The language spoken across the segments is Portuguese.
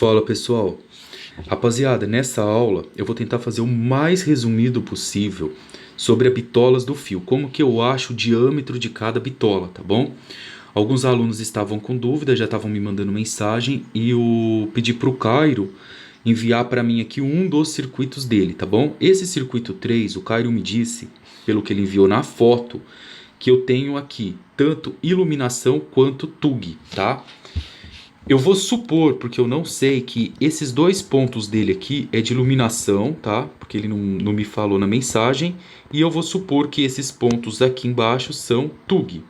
Fala pessoal, rapaziada, nessa aula eu vou tentar fazer o mais resumido possível sobre as bitolas do fio, como que eu acho o diâmetro de cada bitola, tá bom? Alguns alunos estavam com dúvida, já estavam me mandando mensagem e eu pedi pro Cairo enviar para mim aqui um dos circuitos dele, tá bom? Esse circuito 3, o Cairo me disse, pelo que ele enviou na foto, que eu tenho aqui tanto iluminação quanto TUG, tá? Eu vou supor, porque eu não sei, que esses dois pontos dele aqui é de iluminação, tá? Porque ele não me falou na mensagem. E eu vou supor que esses pontos aqui embaixo são TUG.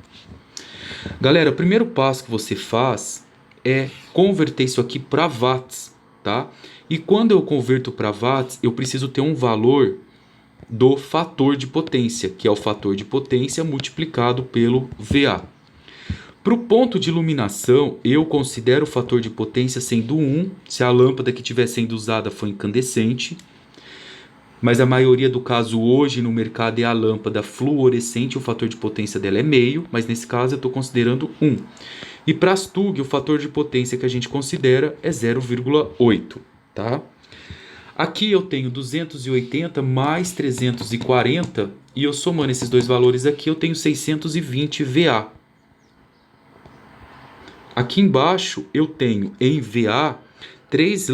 Galera, o primeiro passo que você faz é converter isso aqui para watts, tá? E quando eu converto para watts, eu preciso ter um valor do fator de potência, que é o fator de potência multiplicado pelo VA. Para o ponto de iluminação, eu considero o fator de potência sendo 1, se a lâmpada que estiver sendo usada for incandescente. Mas a maioria do caso hoje no mercado é a lâmpada fluorescente, o fator de potência dela é meio, mas nesse caso eu estou considerando 1. E para as TUG, o fator de potência que a gente considera é 0,8, tá? Aqui eu tenho 280 mais 340, e eu somando esses dois valores aqui, eu tenho 620 VA. Aqui embaixo eu tenho em VA 3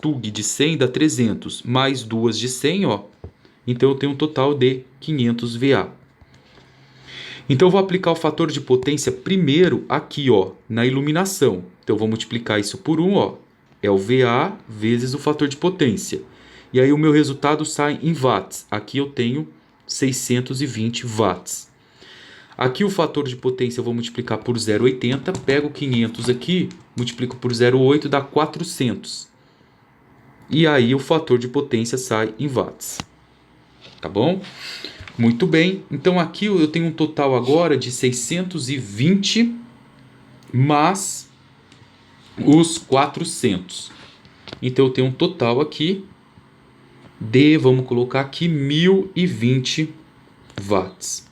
TUG de 100 dá 300, mais 2 de 100, ó. Então eu tenho um total de 500 VA. Então eu vou aplicar o fator de potência primeiro aqui, ó, na iluminação. Então eu vou multiplicar isso por 1, ó. É o VA vezes o fator de potência. E aí o meu resultado sai em watts. Aqui eu tenho 620 watts. Aqui o fator de potência eu vou multiplicar por 0,80, pego 500 aqui, multiplico por 0,8, dá 400. E aí o fator de potência sai em watts. Tá bom? Muito bem. Então aqui eu tenho um total agora de 620 mais os 400. Então eu tenho um total aqui de, vamos colocar aqui, 1020 watts.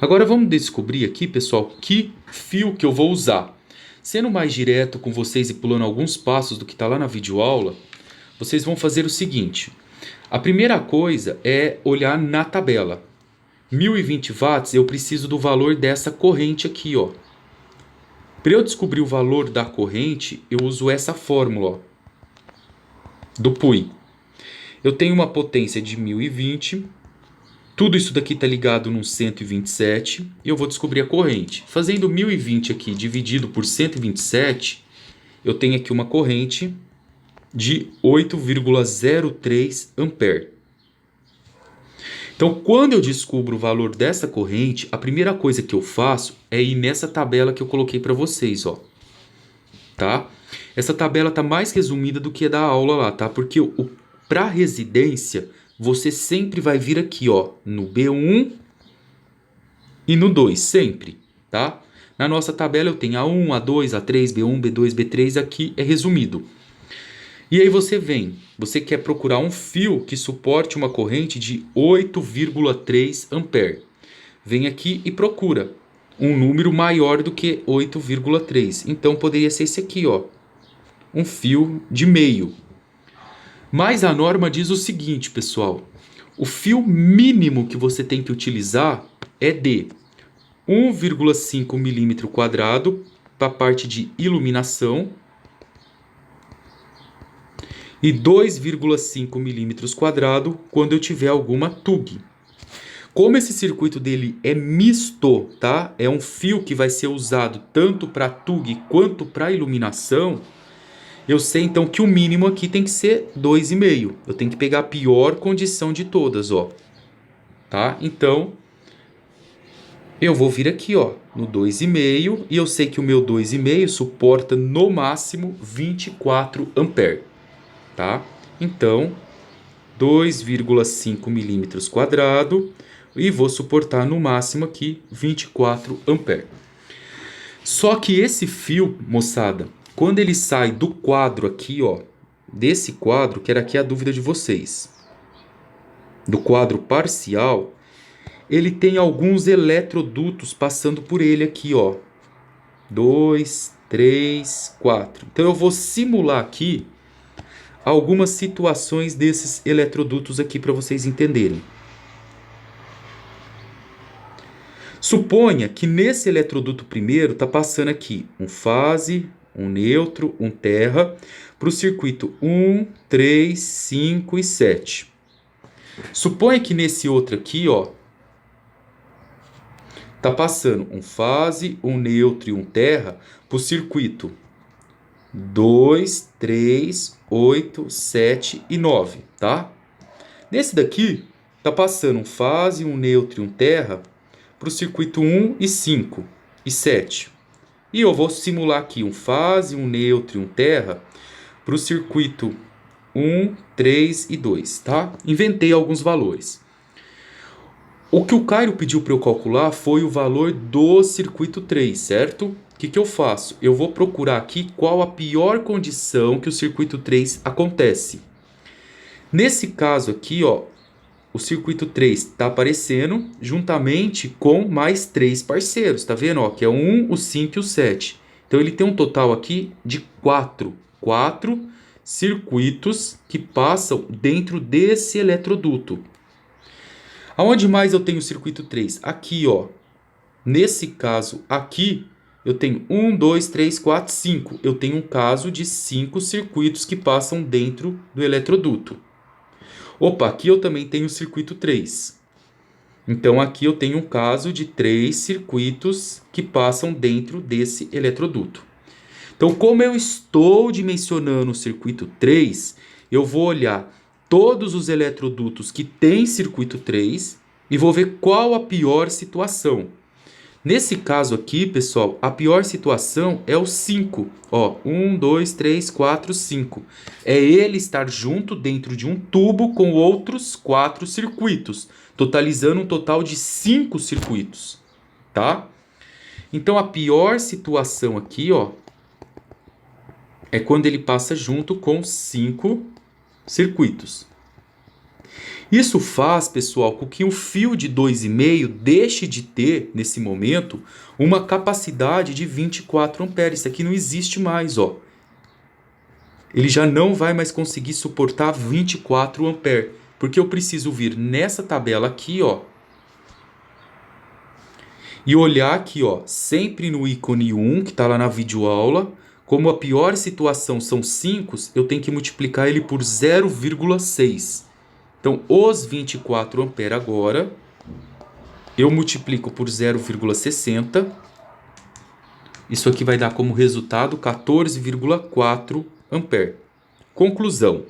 Agora vamos descobrir aqui, pessoal, que fio que eu vou usar. Sendo mais direto com vocês e pulando alguns passos do que está lá na videoaula, vocês vão fazer o seguinte. A primeira coisa é olhar na tabela. 1020 watts eu preciso do valor dessa corrente aqui, ó. Para eu descobrir o valor da corrente, eu uso essa fórmula, ó, do PUI. Eu tenho uma potência de 1020. Tudo isso daqui está ligado num 127 e eu vou descobrir a corrente. Fazendo 1020 aqui dividido por 127, eu tenho aqui uma corrente de 8,03 ampere. Então, quando eu descubro o valor dessa corrente, a primeira coisa que eu faço é ir nessa tabela que eu coloquei para vocês, ó. Tá? Essa tabela está mais resumida do que a da aula lá, tá? Porque para residência você sempre vai vir aqui, ó, no B1 e no 2, sempre, tá? Na nossa tabela eu tenho A1, A2, A3, B1, B2, B3, aqui é resumido. E aí você quer procurar um fio que suporte uma corrente de 8,3 ampere. Vem aqui e procura um número maior do que 8,3. Então poderia ser esse aqui, ó, um fio de meio. Mas a norma diz o seguinte, pessoal. O fio mínimo que você tem que utilizar é de 1,5 milímetro quadrado para a parte de iluminação e 2,5 milímetros quadrado quando eu tiver alguma TUG. Como esse circuito dele é misto, tá? É um fio que vai ser usado tanto para TUG quanto para iluminação. Eu sei então que o mínimo aqui tem que ser 2,5. Eu tenho que pegar a pior condição de todas, ó. Tá? Então, eu vou vir aqui, ó, no 2,5. E eu sei que o meu 2,5 suporta no máximo 24 ampere. Tá? Então, 2,5 milímetros quadrado. E vou suportar no máximo aqui 24 ampere. Só que esse fio, moçada, quando ele sai do quadro aqui, ó, desse quadro, que era aqui a dúvida de vocês, do quadro parcial, ele tem alguns eletrodutos passando por ele aqui, ó. 2, 3, 4. Então eu vou simular aqui algumas situações desses eletrodutos aqui para vocês entenderem. Suponha que nesse eletroduto primeiro está passando aqui um fase, um neutro, um terra, para o circuito 1, 3, 5 e 7. Suponha que nesse outro aqui, ó, tá passando um fase, um neutro e um terra para o circuito 2, 3, 8, 7 e 9, tá? Nesse daqui, tá passando um fase, um neutro e um terra para o circuito 1 e 5 e 7. E eu vou simular aqui um fase, um neutro e um terra para o circuito 1, 3 e 2, tá? Inventei alguns valores. O que o Cairo pediu para eu calcular foi o valor do circuito 3, certo? O que eu faço? Eu vou procurar aqui qual a pior condição que o circuito 3 acontece. Nesse caso aqui, ó, o circuito 3 está aparecendo juntamente com mais 3 parceiros, tá vendo? Ó, que é o 1, o 5 e o 7. Então ele tem um total aqui de 4 circuitos que passam dentro desse eletroduto. Aonde mais eu tenho o circuito 3? Aqui, ó. Nesse caso aqui, eu tenho 1, 2, 3, 4, 5. Eu tenho um caso de 5 circuitos que passam dentro do eletroduto. Opa, aqui eu também tenho o circuito 3. Então aqui eu tenho um caso de 3 circuitos que passam dentro desse eletroduto. Então, como eu estou dimensionando o circuito 3, eu vou olhar todos os eletrodutos que têm circuito 3 e vou ver qual a pior situação. Nesse caso aqui, pessoal, a pior situação é o 5. Ó, 1, 2, 3, 4, 5. É ele estar junto dentro de um tubo com outros 4 circuitos, totalizando um total de 5 circuitos, tá? Então a pior situação aqui, ó, é quando ele passa junto com 5 circuitos. Isso faz, pessoal, com que um fio de 2,5 deixe de ter, nesse momento, uma capacidade de 24 amperes. Isso aqui não existe mais, ó. Ele já não vai mais conseguir suportar 24 amperes, porque eu preciso vir nessa tabela aqui, ó, e olhar aqui, ó, sempre no ícone 1, que está lá na videoaula. Como a pior situação são 5, eu tenho que multiplicar ele por 0,6. Então, os 24 amperes agora, eu multiplico por 0,60. Isso aqui vai dar como resultado 14,4 amperes. Conclusão.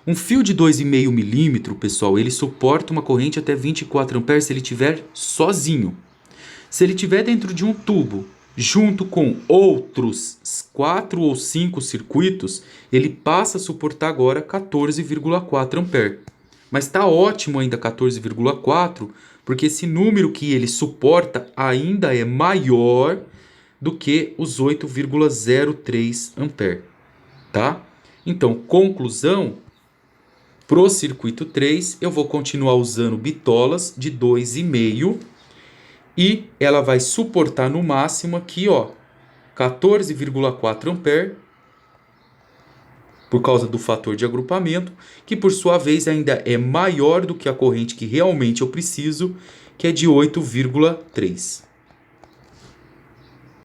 Um fio de 2,5 milímetro, pessoal, ele suporta uma corrente até 24 amperes se ele estiver sozinho. Se ele estiver dentro de um tubo, junto com outros 4 ou 5 circuitos, ele passa a suportar agora 14,4 amperes. Mas está ótimo ainda 14,4, porque esse número que ele suporta ainda é maior do que os 8,03 amperes, tá? Então, conclusão, pro circuito 3, eu vou continuar usando bitolas de 2,5 e ela vai suportar no máximo aqui, ó, 14,4 amperes, por causa do fator de agrupamento, que por sua vez ainda é maior do que a corrente que realmente eu preciso, que é de 8,3.